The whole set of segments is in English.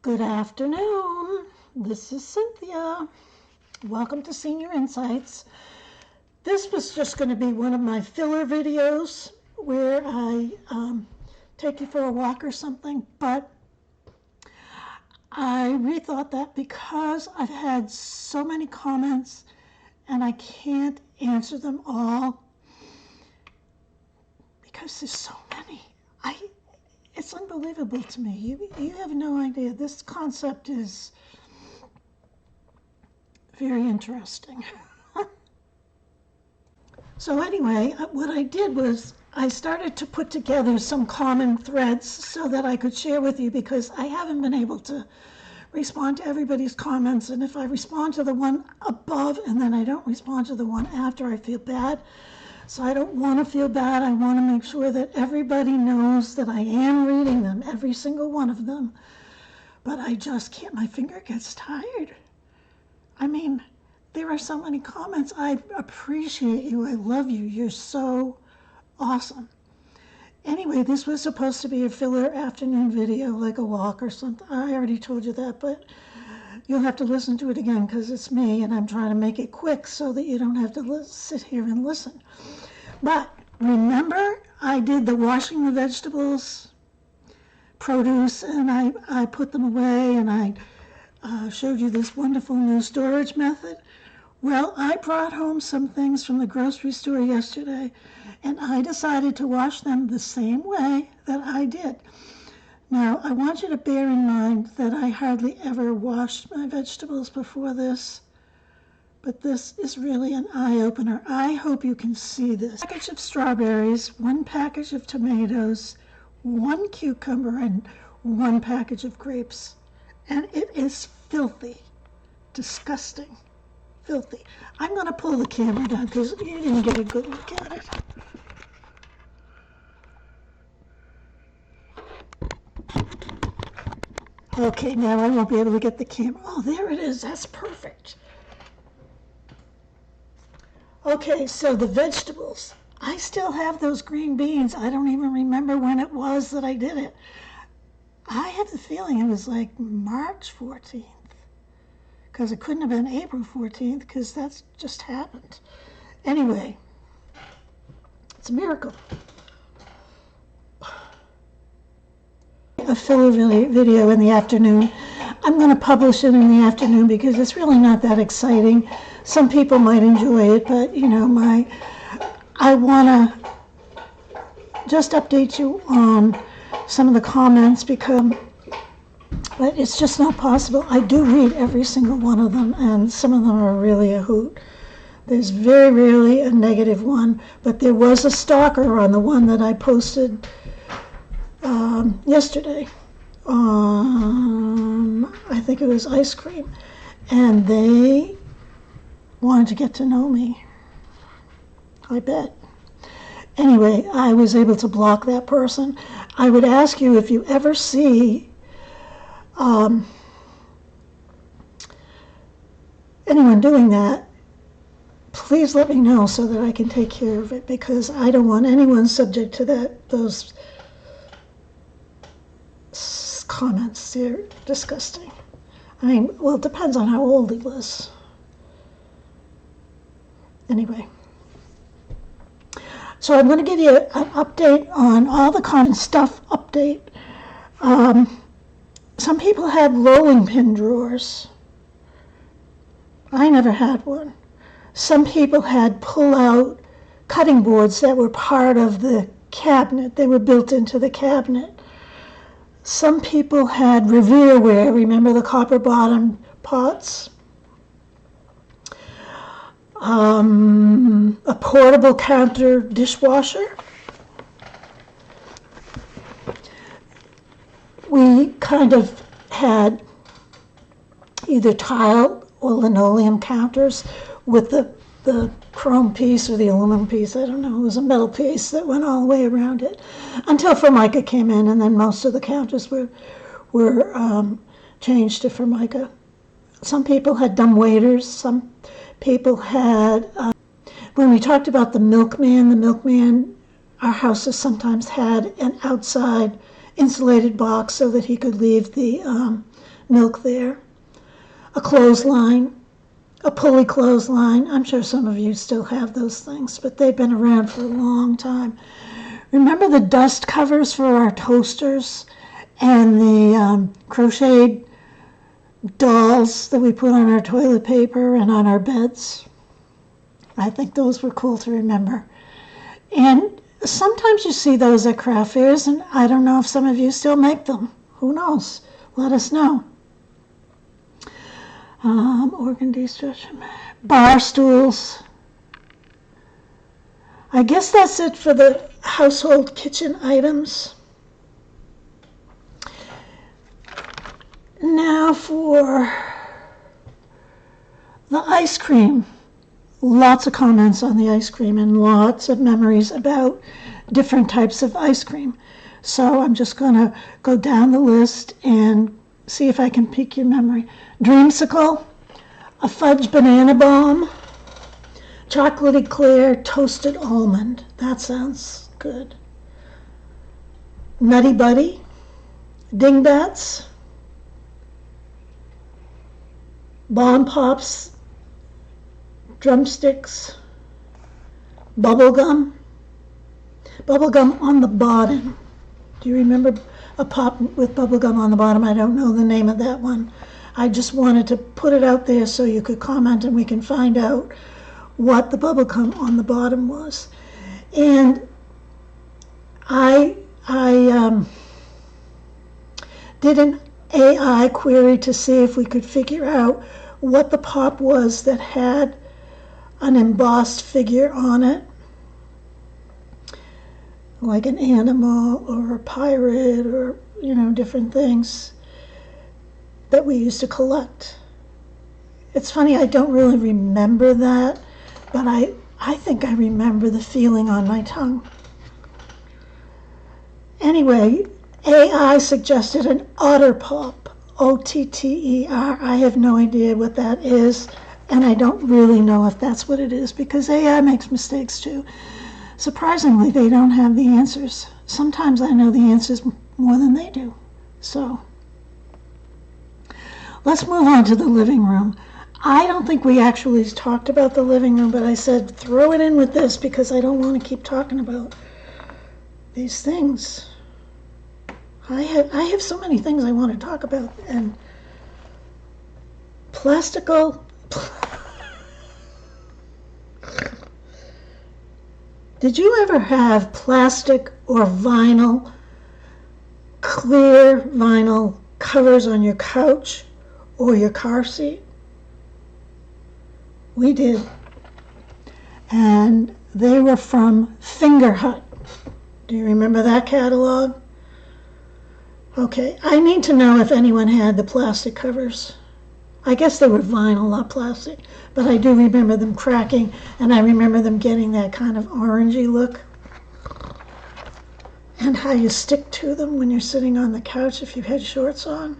Good afternoon. This is Cynthia. Welcome to Senior Insights. This was just going to be one of my filler videos where I take you for a walk or something, but I rethought that because I've had so many comments and I can't answer them all because there's so many. It's unbelievable to me. You have no idea. This concept is very interesting. So anyway, what I did was I started to put together some common threads so that I could share with you, because I haven't been able to respond to everybody's comments, and if I respond to the one above and then I don't respond to the one after, I feel bad. So I don't want to feel bad. I want to make sure that everybody knows that I am reading them, every single one of them. But I just can't. My finger gets tired. I mean, there are so many comments. I appreciate you. I love you. You're so awesome. Anyway, this was supposed to be a filler afternoon video, like a walk or something. I already told you that, but you'll have to listen to it again because it's me and I'm trying to make it quick so that you don't have to sit here and listen. But remember, I did the washing the vegetables, produce, and I put them away, and I showed you this wonderful new storage method. Well, I brought home some things from the grocery store yesterday, and I decided to wash them the same way that I did. Now, I want you to bear in mind that I hardly ever washed my vegetables before this, but this is really an eye-opener. I hope you can see this. A package of strawberries, one package of tomatoes, one cucumber, and one package of grapes. And it is filthy, disgusting, filthy. I'm going to pull the camera down because you didn't get a good look at it. Okay, now I won't be able to get the camera. Oh, there it is. That's perfect. Okay, so the vegetables. I still have those green beans. I don't even remember when it was that I did it. I have the feeling it was like March 14th, because it couldn't have been April 14th, because that's just happened. Anyway, it's a miracle. A filler video in the afternoon. I'm going to publish it in the afternoon because it's really not that exciting. Some people might enjoy it, but you know, I want to just update you on some of the comments because, but it's just not possible. I do read every single one of them, and some of them are really a hoot. There's very rarely a negative one, but there was a stalker on the one that I posted yesterday. I think it was ice cream, and they wanted to get to know me, I bet. Anyway, I was able to block that person. I would ask you, if you ever see anyone doing that, please let me know so that I can take care of it, because I don't want anyone subject to those comments. They're disgusting. I mean, well, it depends on how old he was. Anyway, so I'm going to give you an update on all the common stuff update. Some people had rolling pin drawers. I never had one. Some people had pull-out cutting boards that were part of the cabinet. They were built into the cabinet. Some people had Revereware, remember the copper bottom pots? A portable counter dishwasher. We kind of had either tile or linoleum counters with the chrome piece or the aluminum piece. I don't know, it was a metal piece that went all the way around it until Formica came in, and then most of the counters were changed to Formica. Some people had dumb waiters. Some people had, when we talked about the milkman, our houses sometimes had an outside insulated box so that he could leave the milk there. A clothesline, a pulley clothesline. I'm sure some of you still have those things, but they've been around for a long time. Remember the dust covers for our toasters and the crocheted dolls that we put on our toilet paper and on our beds? I think those were cool to remember. And sometimes you see those at craft fairs, and I don't know if some of you still make them. Who knows? Let us know. Organdy stretcher, bar stools. I guess that's it for the household kitchen items. Now for the ice cream. Lots of comments on the ice cream and lots of memories about different types of ice cream. So I'm just going to go down the list and see if I can pique your memory. Dreamsicle, a fudge banana bomb, chocolate eclair, toasted almond. That sounds good. Nutty Buddy, dingbats, bomb pops, drumsticks, bubblegum on the bottom. Do you remember a pop with bubblegum on the bottom? I don't know the name of that one. I just wanted to put it out there so you could comment and we can find out what the bubblegum on the bottom was. And I did an AI query to see if we could figure out what the pop was that had an embossed figure on it, like an animal or a pirate or, different things that we used to collect. It's funny, I don't really remember that, but I think I remember the feeling on my tongue. Anyway, AI suggested an otter pop, O-T-T-E-R. I have no idea what that is, and I don't really know if that's what it is because AI makes mistakes too. Surprisingly, they don't have the answers. Sometimes I know the answers more than they do. So let's move on to the living room. I don't think we actually talked about the living room, but I said throw it in with this because I don't want to keep talking about these things. I have so many things I want to talk about, and Did you ever have plastic or vinyl, clear vinyl covers on your couch or your car seat? We did. And they were from Finger Hut. Do you remember that catalog? Okay, I need to know if anyone had the plastic covers. I guess they were vinyl, not plastic, but I do remember them cracking, and I remember them getting that kind of orangey look. And how you stick to them when you're sitting on the couch if you had shorts on.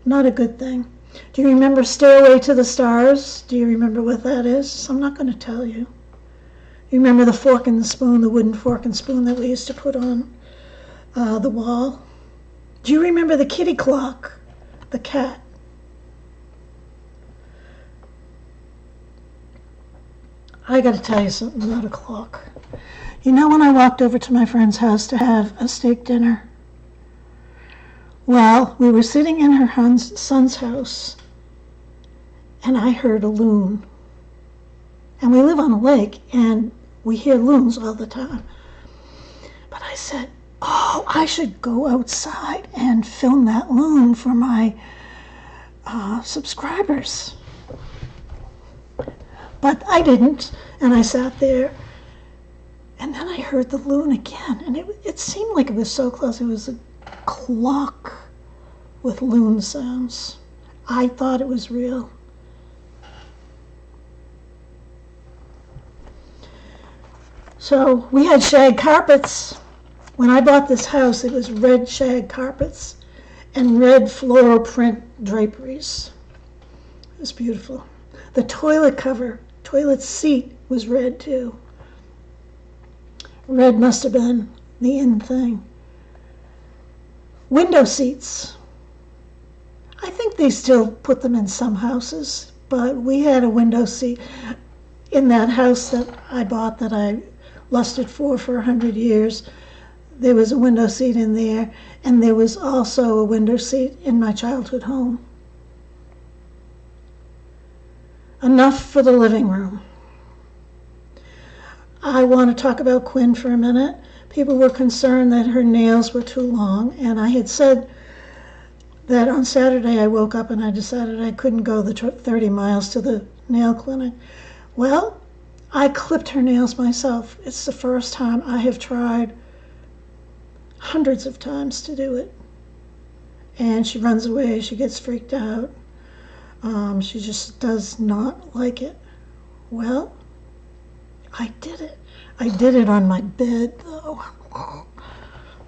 Not a good thing. Do you remember Stairway to the Stars? Do you remember what that is? I'm not going to tell you. You remember the fork and the spoon, the wooden fork and spoon that we used to put on the wall? Do you remember the kitty clock, the cat? I got to tell you something about a clock. You know when I walked over to my friend's house to have a steak dinner? Well, we were sitting in her son's house, and I heard a loon. And we live on a lake, and we hear loons all the time. But I said, oh, I should go outside and film that loon for my subscribers. But I didn't, and I sat there, and then I heard the loon again, and it seemed like it was so close. It was a clock with loon sounds. I thought it was real. So we had shag carpets. When I bought this house, it was red shag carpets and red floral print draperies. It was beautiful. The toilet seat was red too. Red must have been the in thing. Window seats. I think they still put them in some houses, but we had a window seat in that house that I bought that I lusted for 100 years. There was a window seat in there, and there was also a window seat in my childhood home. Enough for the living room. I want to talk about Quinn for a minute. People were concerned that her nails were too long, and I had said that on Saturday I woke up and I decided I couldn't go the 30 miles to the nail clinic. Well, I clipped her nails myself. It's the first time. I have tried hundreds of times to do it. And she runs away. She gets freaked out. She just does not like it. Well, I did it. I did it on my bed, though.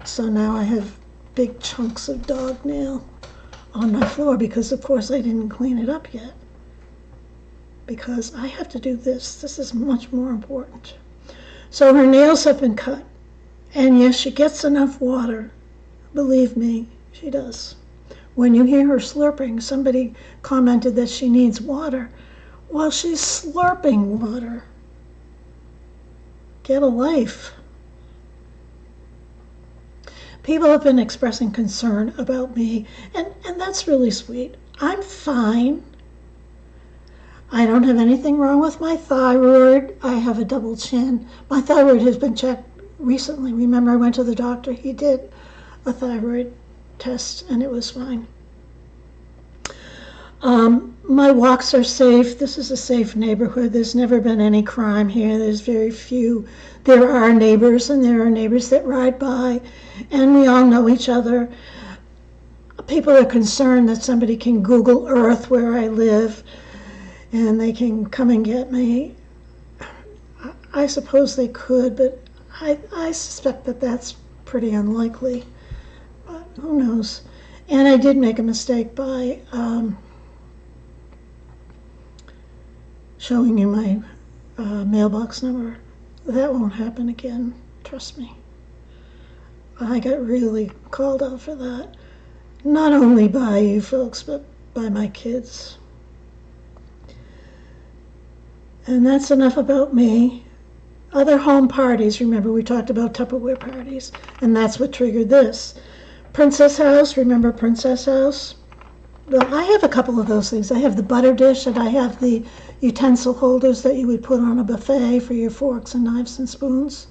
So now I have big chunks of dog nail on my floor because, of course, I didn't clean it up yet. Because I have to do this. This is much more important. So her nails have been cut. And yes, she gets enough water. Believe me, she does. When you hear her slurping, somebody commented that she needs water. Well, she's slurping water. Get a life. People have been expressing concern about me, and that's really sweet. I'm fine. I don't have anything wrong with my thyroid. I have a double chin. My thyroid has been checked recently. Remember, I went to the doctor. He did a thyroid test, and it was fine. My walks are safe. This is a safe neighborhood. There's never been any crime here. There's very few. There are neighbors, and there are neighbors that ride by, and we all know each other. People are concerned that somebody can Google Earth where I live, and they can come and get me. I suppose they could, but I suspect that that's pretty unlikely. But who knows? And I did make a mistake by showing you my mailbox number. That won't happen again, trust me. I got really called out for that. Not only by you folks, but by my kids. And that's enough about me. Other home parties, remember we talked about Tupperware parties, and that's what triggered this. Princess House, remember Princess House? Well, I have a couple of those things. I have the butter dish, and I have the utensil holders that you would put on a buffet for your forks and knives and spoons.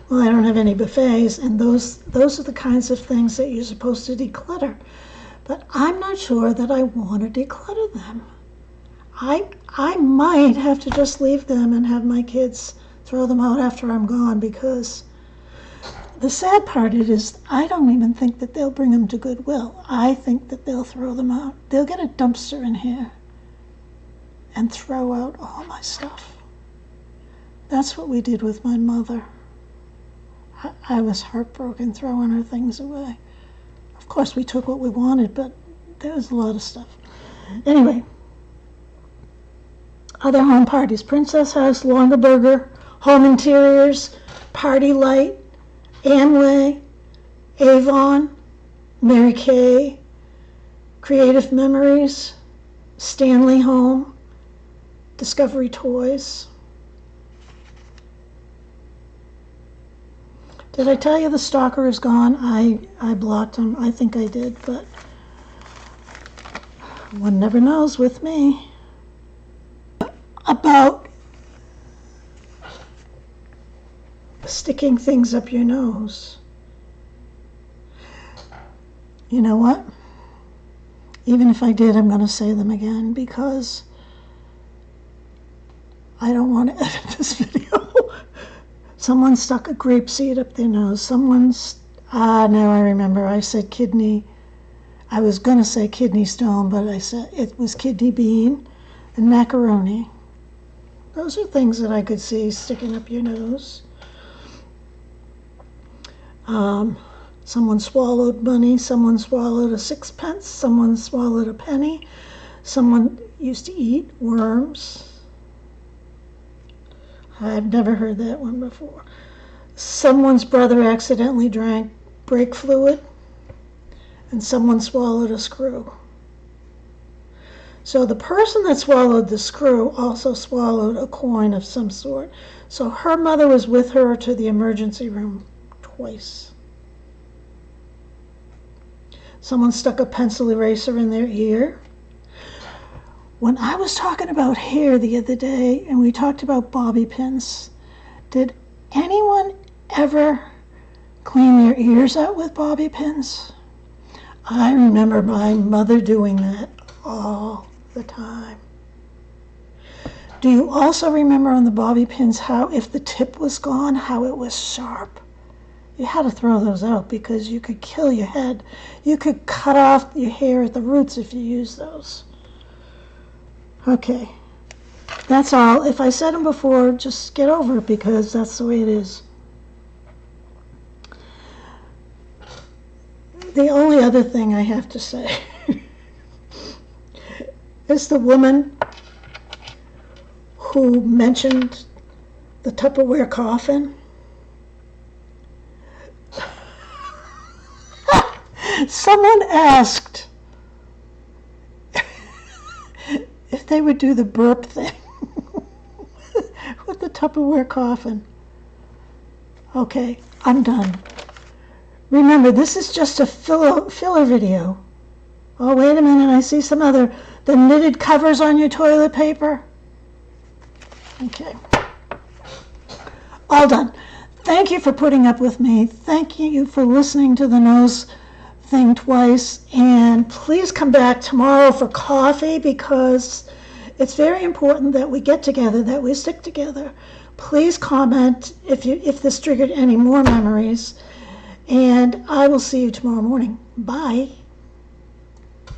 Well, I don't have any buffets, and those are the kinds of things that you're supposed to declutter. But I'm not sure that I want to declutter them. I might have to just leave them and have my kids throw them out after I'm gone, because the sad part is I don't even think that they'll bring them to Goodwill. I think that they'll throw them out. They'll get a dumpster in here and throw out all my stuff. That's what we did with my mother. I was heartbroken throwing her things away. Of course, we took what we wanted, but there was a lot of stuff. Anyway, other home parties: Princess House, Longaberger, Home Interiors, Party Light, Amway, Avon, Mary Kay, Creative Memories, Stanley Home, Discovery Toys. Did I tell you the stalker is gone? I blocked him. I think I did, but one never knows with me. About sticking things up your nose. You know what? Even if I did, I'm going to say them again because I don't want to edit this video. Someone stuck a grape seed up their nose. Now I remember, I said kidney. I was going to say kidney stone, but I said it was kidney bean and macaroni. Those are things that I could see sticking up your nose. Someone swallowed money, someone swallowed a sixpence, someone swallowed a penny, someone used to eat worms. I've never heard that one before. Someone's brother accidentally drank brake fluid. and someone swallowed a screw. So the person that swallowed the screw also swallowed a coin of some sort. So her mother was with her to the emergency room twice. Someone stuck a pencil eraser in their ear. When I was talking about hair the other day and we talked about bobby pins, did anyone ever clean their ears out with bobby pins? I remember my mother doing that all the time. Do you also remember on the bobby pins how if the tip was gone, how it was sharp? You had to throw those out because you could kill your head. You could cut off your hair at the roots if you used those. Okay, that's all. If I said them before, just get over it because that's the way it is. The only other thing I have to say is the woman who mentioned the Tupperware coffin. Someone asked if they would do the burp thing with the Tupperware coffin. Okay, I'm done. Remember, this is just a filler video. Oh, wait a minute, I see some other, the knitted covers on your toilet paper. Okay. All done. Thank you for putting up with me. Thank you for listening to the nose thing twice. And please come back tomorrow for coffee because it's very important that we get together, that we stick together. Please comment if this triggered any more memories. And I will see you tomorrow morning. Bye.